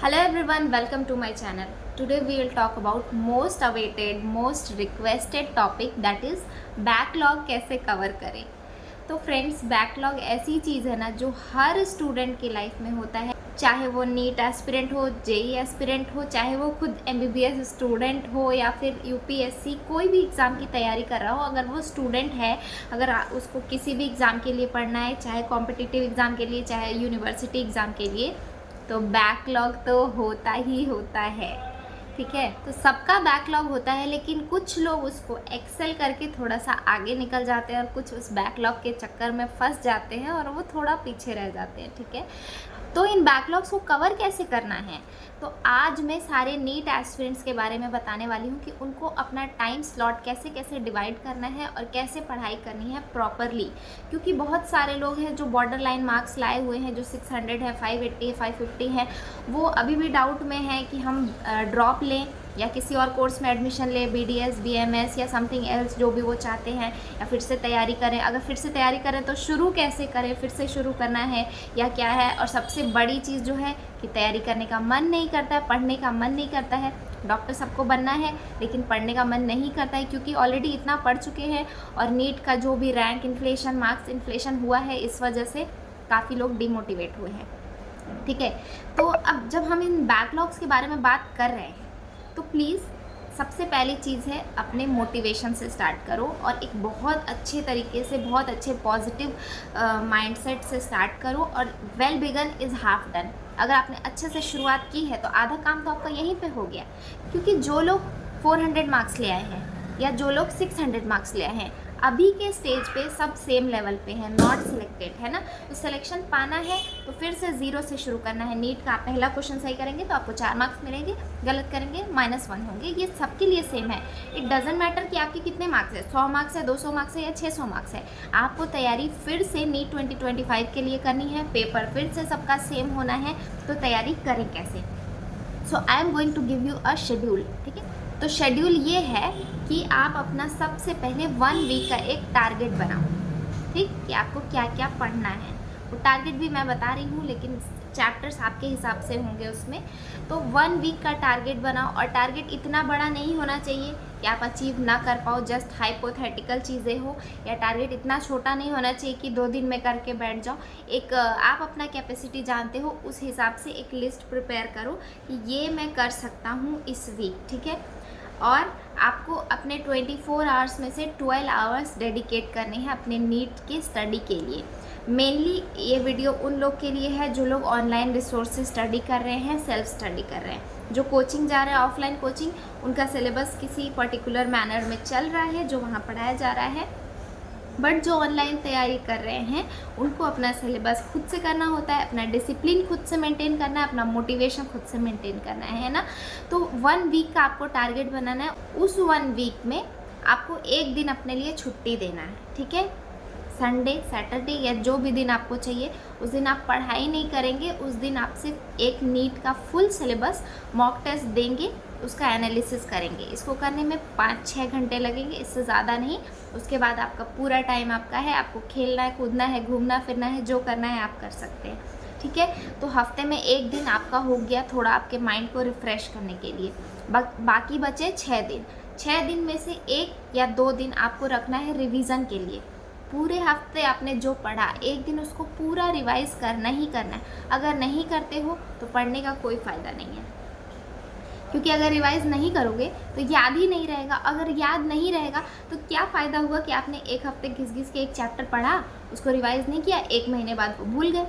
Hello everyone, welcome to my channel. Today we will talk about most awaited, most requested topic that is backlog कैसे cover करें। तो friends, backlog ऐसी चीज़ है ना जो हर student की लाइफ में होता है, चाहे वो नीट एस्पिरेंट हो, जेई एस्पिरेंट हो, चाहे वो खुद एमबीबीएस स्टूडेंट हो या फिर यूपीएससी कोई भी एग्ज़ाम की तैयारी कर रहा हो। अगर वो स्टूडेंट है, अगर उसको किसी भी एग्ज़ाम के लिए पढ़ना है, चाहे कॉम्पिटिटिव एग्ज़ाम के लिए, चाहे यूनिवर्सिटी एग्ज़ाम के लिए, तो बैकलॉग तो होता ही होता है। ठीक है, तो सबका बैकलॉग होता है, लेकिन कुछ लोग उसको एक्सेल करके थोड़ा सा आगे निकल जाते हैं और कुछ उस बैकलॉग के चक्कर में फंस जाते हैं और वो थोड़ा पीछे रह जाते हैं। ठीक है, तो इन बैकलॉग्स को कवर कैसे करना है, तो आज मैं सारे नीट एस्पिरेंट्स के बारे में बताने वाली हूँ कि उनको अपना टाइम स्लॉट कैसे कैसे डिवाइड करना है और कैसे पढ़ाई करनी है प्रॉपरली। क्योंकि बहुत सारे लोग हैं जो बॉर्डर लाइन मार्क्स लाए हुए हैं, जो 600 है, 580 है, 550 है, वो अभी भी डाउट में है कि हम ड्रॉप लें या किसी और कोर्स में एडमिशन ले, बीडीएस, बीएमएस या समथिंग एल्स, जो भी वो चाहते हैं, या फिर से तैयारी करें। अगर फिर से तैयारी करें तो शुरू कैसे करें, फिर से शुरू करना है या क्या है। और सबसे बड़ी चीज़ जो है कि तैयारी करने का मन नहीं करता है, पढ़ने का मन नहीं करता है। डॉक्टर सबको बनना है लेकिन पढ़ने का मन नहीं करता है, क्योंकि ऑलरेडी इतना पढ़ चुके हैं और नीट का जो भी रैंक इन्फ्लेशन, मार्क्स इन्फ्लेशन हुआ है, इस वजह से काफ़ी लोग डिमोटिवेट हुए हैं। ठीक है, तो अब जब हम इन बैकलॉग्स के बारे में बात कर रहे हैं तो प्लीज़ सबसे पहली चीज़ है अपने मोटिवेशन से स्टार्ट करो और एक बहुत अच्छे तरीके से, बहुत अच्छे पॉजिटिव माइंडसेट से स्टार्ट करो। और well begin is half done. अगर आपने अच्छे से शुरुआत की है तो आधा काम तो आपका यहीं पे हो गया। क्योंकि जो लोग 400 मार्क्स ले आए हैं या जो लोग 600 मार्क्स ले आए हैं, अभी के स्टेज पे सब सेम लेवल पे हैं, नॉट सिलेक्टेड, है ना। तो सिलेक्शन पाना है तो फिर से ज़ीरो से शुरू करना है। नीट का आप पहला क्वेश्चन सही करेंगे तो आपको 4 मार्क्स मिलेंगे, गलत करेंगे -1 होंगे। ये सबके लिए सेम है। इट डजेंट मैटर कि आपके कितने मार्क्स है, 100 मार्क्स है, 200 मार्क्स है या 600 मार्क्स है। आपको तैयारी फिर से नीट 2025 के लिए करनी है, पेपर फिर से सबका सेम होना है। तो तैयारी करें कैसे? So I am going to give you a schedule. ठीक है, तो शेड्यूल ये है कि आप अपना सबसे पहले 1 वीक का एक टारगेट बनाओ। ठीक, कि आपको क्या क्या पढ़ना है। वो टारगेट भी मैं बता रही हूँ, लेकिन चैप्टर्स आपके हिसाब से होंगे उसमें। तो 1 वीक का टारगेट बनाओ, और टारगेट इतना बड़ा नहीं होना चाहिए कि आप अचीव ना कर पाओ, जस्ट हाइपोथेटिकल चीज़ें हो। या टारगेट इतना छोटा नहीं होना चाहिए कि 2 दिन में करके बैठ जाओ। एक आप अपना कैपेसिटी जानते हो, उस हिसाब से एक लिस्ट प्रिपेयर करो कि ये मैं कर सकता हूँ इस वीक। ठीक है, और आपको अपने 24 आवर्स में से 12 आवर्स डेडिकेट करने हैं अपने नीट की स्टडी के लिए। मेनली ये वीडियो उन लोग के लिए है जो लोग ऑनलाइन रिसोर्स से स्टडी कर रहे हैं, सेल्फ स्टडी कर रहे हैं। जो कोचिंग जा रहे हैं, ऑफलाइन कोचिंग, उनका सिलेबस किसी पर्टिकुलर मैनर में चल रहा है जो वहाँ पढ़ाया जा रहा है। बट जो ऑनलाइन तैयारी कर रहे हैं उनको अपना सिलेबस खुद से करना होता है, अपना डिसिप्लिन खुद से मेंटेन करना है, अपना मोटिवेशन खुद से मेंटेन करना है ना। तो 1 वीक का आपको टारगेट बनाना है। उस 1 वीक में आपको एक दिन अपने लिए छुट्टी देना है। ठीक है, संडे, सैटरडे या जो भी दिन आपको चाहिए, उस दिन आप पढ़ाई नहीं करेंगे। उस दिन आप सिर्फ एक नीट का फुल सिलेबस मॉक टेस्ट देंगे, उसका एनालिसिस करेंगे। इसको करने में 5-6 घंटे लगेंगे, इससे ज़्यादा नहीं। उसके बाद आपका पूरा टाइम आपका है। आपको खेलना है, कूदना है, घूमना फिरना है, जो करना है आप कर सकते हैं। ठीक है, तो हफ्ते में एक दिन आपका हो गया थोड़ा आपके माइंड को रिफ़्रेश करने के लिए। बाकी बचे 6 दिन। 6 दिन में से 1 या 2 दिन आपको रखना है रिवीजन के लिए। पूरे हफ्ते आपने जो पढ़ा, एक दिन उसको पूरा रिवाइज़ करना ही करना है। अगर नहीं करते हो तो पढ़ने का कोई फ़ायदा नहीं है, क्योंकि अगर रिवाइज़ नहीं करोगे तो याद ही नहीं रहेगा। अगर याद नहीं रहेगा तो क्या फ़ायदा हुआ कि आपने एक हफ्ते घिस घिस के एक चैप्टर पढ़ा, उसको रिवाइज़ नहीं किया, 1 महीने बाद वो भूल गए,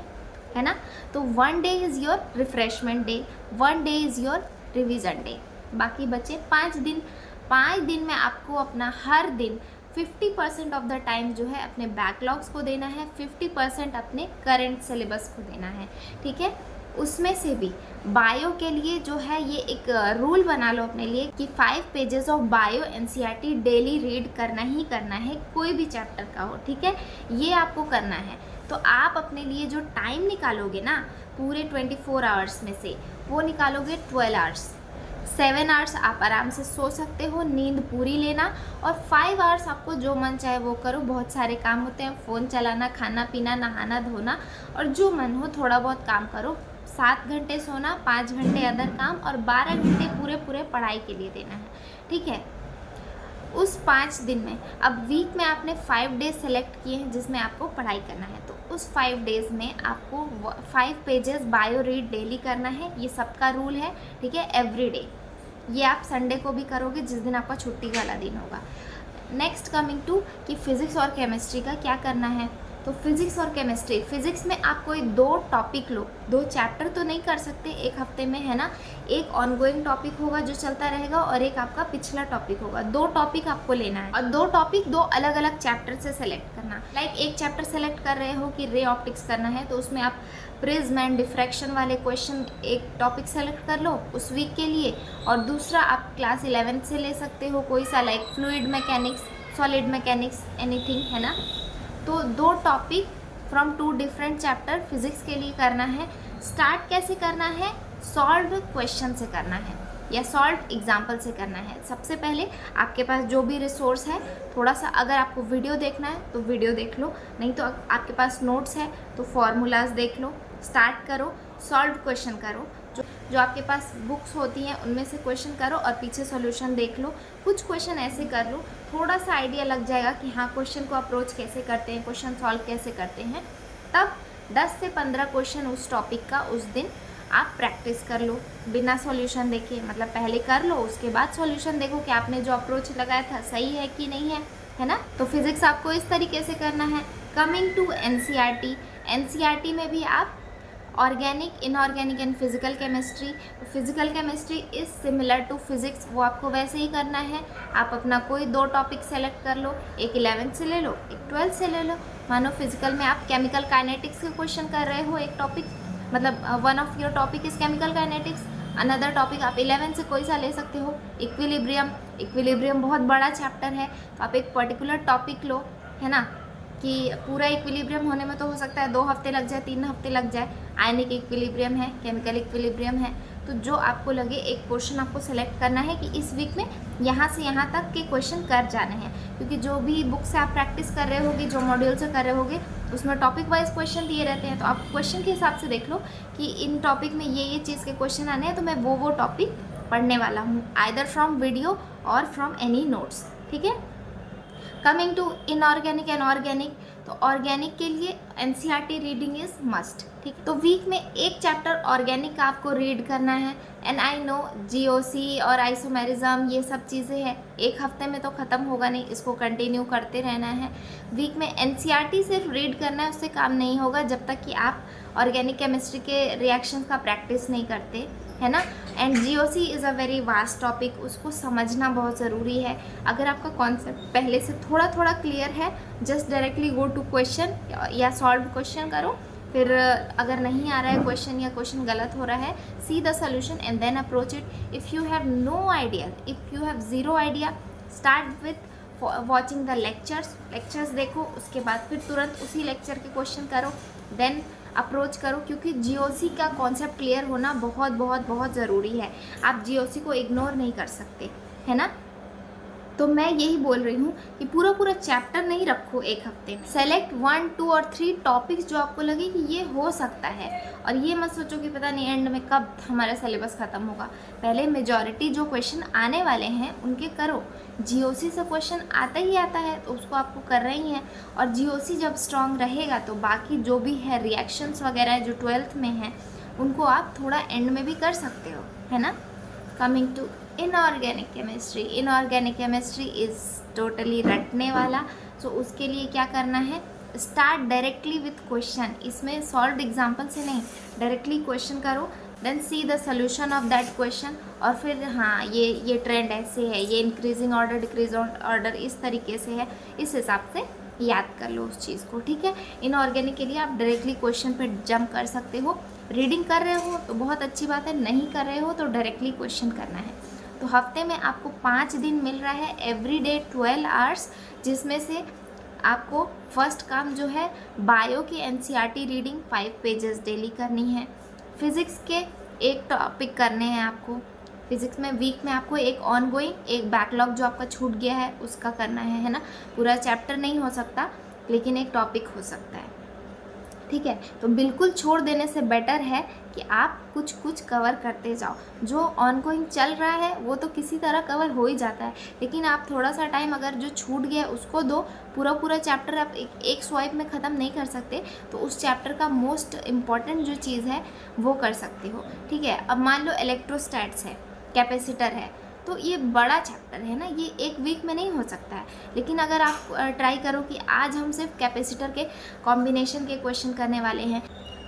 है ना। तो 1 day is your refreshment day, 1 day is your revision day. बाकी बचे 5 दिन। 5 दिन में आपको अपना हर दिन 50% ऑफ द टाइम जो है अपने बैकलॉग्स को देना है, 50% अपने करेंट सिलेबस को देना है। ठीक है, उसमें से भी बायो के लिए जो है ये एक रूल बना लो अपने लिए कि 5 pages of bio NCERT daily read करना ही करना है, कोई भी चैप्टर का हो। ठीक है, ये आपको करना है। तो आप अपने लिए जो टाइम निकालोगे ना पूरे 24 आवर्स में से, वो निकालोगे 12 आवर्स। 7 आवर्स आप आराम से सो सकते हो, नींद पूरी लेना, और 5 आवर्स आपको जो मन चाहे वो करो। बहुत सारे काम होते हैं, फ़ोन चलाना, खाना पीना, नहाना धोना, और जो मन हो थोड़ा बहुत काम करो। 7 घंटे सोना, 5 घंटे अदर काम और 12 घंटे पूरे पूरे पढ़ाई के लिए देना है, ठीक है। उस 5 दिन में, अब वीक में आपने 5 डेज सेलेक्ट किए हैं जिसमें आपको पढ़ाई करना है, तो उस 5 डेज़ में आपको 5 पेजेस बायो रीड डेली करना है। ये सबका रूल है, ठीक है, एवरी डे। ये आप संडे को भी करोगे जिस दिन आपका छुट्टी वाला दिन होगा। नेक्स्ट कमिंग टू कि फिज़िक्स और केमिस्ट्री का क्या करना है। तो फिज़िक्स और केमिस्ट्री, फिज़िक्स में आप कोई 2 टॉपिक लो, 2 चैप्टर तो नहीं कर सकते एक हफ्ते में, है ना। एक ऑनगोइंग टॉपिक होगा जो चलता रहेगा और एक आपका पिछला टॉपिक होगा। 2 टॉपिक आपको लेना है और 2 टॉपिक 2 अलग अलग चैप्टर से सेलेक्ट करना। लाइक एक चैप्टर सेलेक्ट कर रहे हो कि रे ऑप्टिक्स करना है, तो उसमें आप प्रिज्म एंड डिफ्रैक्शन वाले क्वेश्चन एक टॉपिक सेलेक्ट कर लो उस वीक के लिए, और दूसरा आप क्लास 11th से ले सकते हो कोई सा, like fluid mechanics, solid mechanics, anything, है ना। तो 2 topic from 2 different chapter physics के लिए करना है। स्टार्ट कैसे करना है, सॉल्व क्वेश्चन से करना है या सॉल्व एग्जाम्पल से करना है। सबसे पहले आपके पास जो भी रिसोर्स है, थोड़ा सा अगर आपको वीडियो देखना है तो वीडियो देख लो, नहीं तो आपके पास नोट्स है तो फॉर्मूलाज देख लो। स्टार्ट करो, सॉल्व क्वेश्चन करो, जो आपके पास बुक्स होती हैं उनमें से क्वेश्चन करो और पीछे सॉल्यूशन देख लो। कुछ क्वेश्चन ऐसे कर लो, थोड़ा सा आइडिया लग जाएगा कि हाँ क्वेश्चन को अप्रोच कैसे करते हैं, क्वेश्चन सॉल्व कैसे करते हैं। तब 10 से 15 क्वेश्चन उस टॉपिक का उस दिन आप प्रैक्टिस कर लो बिना सॉल्यूशन देखे, मतलब पहले कर लो उसके बाद सॉल्यूशन देखो कि आपने जो अप्रोच लगाया था सही है कि नहीं है ना। तो फिज़िक्स आपको इस तरीके से करना है। कमिंग टू एनसीईआरटी, एनसीईआरटी में भी आप organic, inorganic and physical chemistry, physical chemistry is similar to physics, वो आपको वैसे ही करना है। आप अपना कोई 2 टॉपिक सेलेक्ट कर लो, एक 11th से ले लो, एक 12th से ले लो। मानो फिजिकल में आप केमिकल काइनेटिक्स के क्वेश्चन कर रहे हो, एक टॉपिक, मतलब one of your topic is chemical kinetics, another topic आप 11th से कोई सा ले सकते हो। इक्विलिब्रियम, इक्विलिब्रियम बहुत बड़ा चैप्टर है, तो आप एक पर्टिकुलर टॉपिक लो, है ना, कि पूरा इक्विलिब्रियम होने में तो हो सकता है 2 हफ्ते लग जाए, 3 हफ्ते लग जाए। आयनिक इक्विलिब्रियम है, केमिकल इक्विलिब्रियम है, तो जो आपको लगे एक क्वेश्चन आपको सेलेक्ट करना है कि इस वीक में यहाँ से यहाँ तक के क्वेश्चन कर जाने हैं। क्योंकि जो भी बुक से आप प्रैक्टिस कर रहे होगे, जो मॉड्यूल से कर रहे होगे, उसमें टॉपिक वाइज क्वेश्चन दिए रहते हैं, तो आप क्वेश्चन के हिसाब से देख लो कि इन टॉपिक में ये चीज़ के क्वेश्चन आने हैं, तो मैं वो टॉपिक पढ़ने वाला हूँ, either from video or from any notes, ठीक है। Coming to inorganic and organic, तो ऑर्गेनिक के लिए एनसीईआरटी रीडिंग इज़ मस्ट, ठीक। तो वीक में एक चैप्टर ऑर्गेनिक का आपको रीड करना है। एंड आई नो जीओसी और आइसोमेरिज्म ये सब चीज़ें हैं, एक हफ्ते में तो ख़त्म होगा नहीं, इसको कंटिन्यू करते रहना है। वीक में एनसीईआरटी सिर्फ रीड करना है, उससे काम नहीं होगा जब तक कि आप ऑर्गेनिक केमिस्ट्री के रिएक्शंस का प्रैक्टिस नहीं करते, है ना। And GOC is a very vast topic, उसको समझना बहुत ज़रूरी है। अगर आपका कॉन्सेप्ट पहले से थोड़ा थोड़ा क्लियर है, just directly go to question या सॉल्व क्वेश्चन करो। फिर अगर नहीं आ रहा है क्वेश्चन या क्वेश्चन गलत हो रहा है, see the solution and then approach it. If you have no idea, if you have zero idea, start with watching the lectures देखो, उसके बाद फिर तुरंत उसी लेक्चर के क्वेश्चन करो, देन अप्रोच करो। क्योंकि जीओसी का कॉन्सेप्ट क्लियर होना बहुत बहुत बहुत ज़रूरी है, आप जीओसी को इग्नोर नहीं कर सकते, है ना। तो मैं यही बोल रही हूँ कि पूरा चैप्टर नहीं रखो एक हफ्ते में, सेलेक्ट 1, 2 और 3 टॉपिक्स जो आपको लगे कि ये हो सकता है। और ये मत सोचो कि पता नहीं एंड में कब हमारा सिलेबस ख़त्म होगा। पहले मेजॉरिटी जो क्वेश्चन आने वाले हैं उनके करो। जीओसी से क्वेश्चन आता ही आता है तो उसको आपको कर रही हैं, और जीओसी जब स्ट्रॉन्ग रहेगा तो बाकी जो भी है रिएक्शंस वगैरह जो 12th में हैं उनको आप थोड़ा एंड में भी कर सकते हो, है ना। Coming to inorganic chemistry, inorganic chemistry is totally रटने वाला। सो उसके लिए क्या करना है, स्टार्ट डायरेक्टली विथ क्वेश्चन, इसमें सॉल्व एग्जाम्पल से नहीं, डायरेक्टली क्वेश्चन करो, then see the solution of that question. और फिर हाँ ये ट्रेंड ऐसे है, ये इंक्रीजिंग ऑर्डर डिक्रीजिंग ऑर्डर इस तरीके से है, इस हिसाब से याद कर लो उस चीज़ को, ठीक है। इनऑर्गेनिक के लिए आप डायरेक्टली क्वेश्चन पे जंप कर सकते हो। रीडिंग कर रहे हो तो बहुत अच्छी बात है, नहीं कर रहे हो तो डायरेक्टली क्वेश्चन करना है। तो हफ्ते में आपको 5 दिन मिल रहा है, एवरी डे 12 आवर्स, जिसमें से आपको फर्स्ट काम जो है बायो की एनसीईआरटी रीडिंग 5 पेजेस डेली करनी है। फिज़िक्स के एक टॉपिक करने हैं आपको, फिज़िक्स में वीक में आपको एक ऑनगोइंग, एक बैकलॉग जो आपका छूट गया है उसका करना है ना। पूरा चैप्टर नहीं हो सकता लेकिन एक टॉपिक हो सकता है, ठीक है। तो बिल्कुल छोड़ देने से बेटर है कि आप कुछ कुछ कवर करते जाओ। जो ऑनगोइंग चल रहा है वो तो किसी तरह कवर हो ही जाता है, लेकिन आप थोड़ा सा टाइम अगर जो छूट गया उसको दो। पूरा पूरा चैप्टर आप एक स्वाइप में ख़त्म नहीं कर सकते, तो उस चैप्टर का मोस्ट इम्पॉर्टेंट जो चीज़ है वो कर सकते हो, ठीक है। अब मान लो इलेक्ट्रोस्टैट्स है, कैपेसिटर है, तो ये बड़ा चैप्टर है ना, ये एक वीक में नहीं हो सकता है। लेकिन अगर आप ट्राई करो कि आज हम सिर्फ कैपेसिटर के कॉम्बिनेशन के क्वेश्चन करने वाले हैं,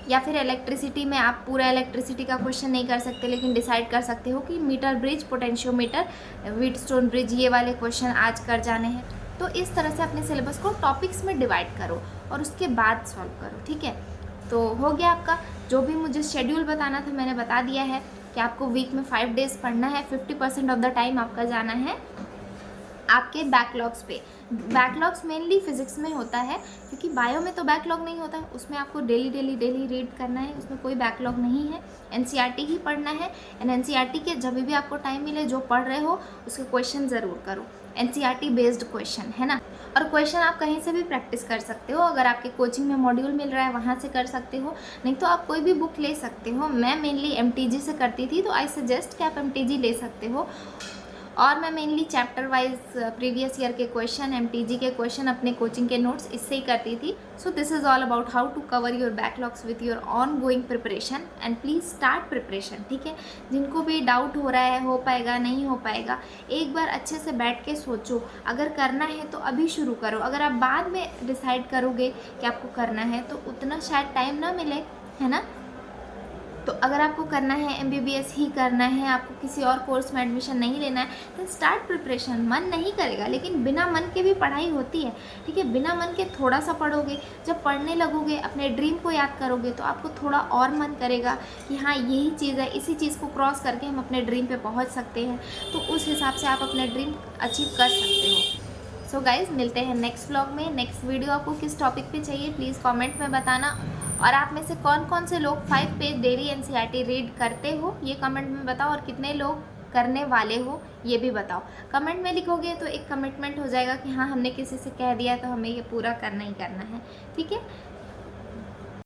या फिर इलेक्ट्रिसिटी में आप पूरा इलेक्ट्रिसिटी का क्वेश्चन नहीं कर सकते, लेकिन डिसाइड कर सकते हो कि metre bridge, potentiometer, Wheatstone bridge, ये वाले क्वेश्चन आज कर जाने हैं। तो इस तरह से अपने सिलेबस को टॉपिक्स में डिवाइड करो और उसके बाद सॉल्व करो, ठीक है। तो हो गया आपका जो भी मुझे शेड्यूल बताना था मैंने बता दिया है कि आपको वीक में 5 डेज़ पढ़ना है। 50% ऑफ द टाइम आपका जाना है आपके बैकलॉग्स पे। बैकलॉग्स मेनली फिजिक्स में होता है, क्योंकि बायो में तो बैकलॉग नहीं होता है, उसमें आपको डेली रीड करना है, उसमें कोई बैकलॉग नहीं है। एनसीईआरटी ही पढ़ना है, एंड एनसीईआरटी के जब भी आपको टाइम मिले जो पढ़ रहे हो उसके क्वेश्चन ज़रूर करो। एनसीईआरटी बेस्ड क्वेश्चन है ना, और क्वेश्चन आप कहीं से भी प्रैक्टिस कर सकते हो। अगर आपके कोचिंग में मॉड्यूल मिल रहा है वहाँ से कर सकते हो, नहीं तो आप कोई भी बुक ले सकते हो। मैं मेनली एमटीजी से करती थी, तो आई सजेस्ट कि आप एमटीजी ले सकते हो। और मैं mainly chapter wise previous year के क्वेश्चन, एमटीजी के क्वेश्चन, अपने कोचिंग के नोट्स इससे ही करती थी। So this is all about how to cover your backlogs with your ongoing preparation, and please start preparation, ठीक है। जिनको भी डाउट हो रहा है हो पाएगा नहीं हो पाएगा, एक बार अच्छे से बैठ के सोचो। अगर करना है तो अभी शुरू करो। अगर आप बाद में डिसाइड करोगे कि आपको करना है तो उतना शायद टाइम ना मिले, है ना। तो अगर आपको करना है एमबीबीएस ही करना है, आपको किसी और कोर्स में एडमिशन नहीं लेना है, तो स्टार्ट प्रिपरेशन। मन नहीं करेगा, लेकिन बिना मन के भी पढ़ाई होती है, ठीक है। बिना मन के थोड़ा सा पढ़ोगे, जब पढ़ने लगोगे अपने ड्रीम को याद करोगे तो आपको थोड़ा और मन करेगा कि हाँ यही चीज़ है, इसी चीज़ को क्रॉस करके हम अपने ड्रीम पे पहुँच सकते हैं। तो उस हिसाब से आप अपने ड्रीम अचीव कर सकते हो। सो गाइज़, मिलते हैं नेक्स्ट व्लॉग में। नेक्स्ट वीडियो आपको किस टॉपिक पे चाहिए प्लीज़ कमेंट में बताना, और आप में से कौन कौन से लोग 5 पेज डेली एनसीईआरटी रीड करते हो ये कमेंट में बताओ, और कितने लोग करने वाले हो ये भी बताओ। कमेंट में लिखोगे तो एक कमिटमेंट हो जाएगा कि हाँ हमने किसी से कह दिया तो हमें ये पूरा करना ही करना है, ठीक है।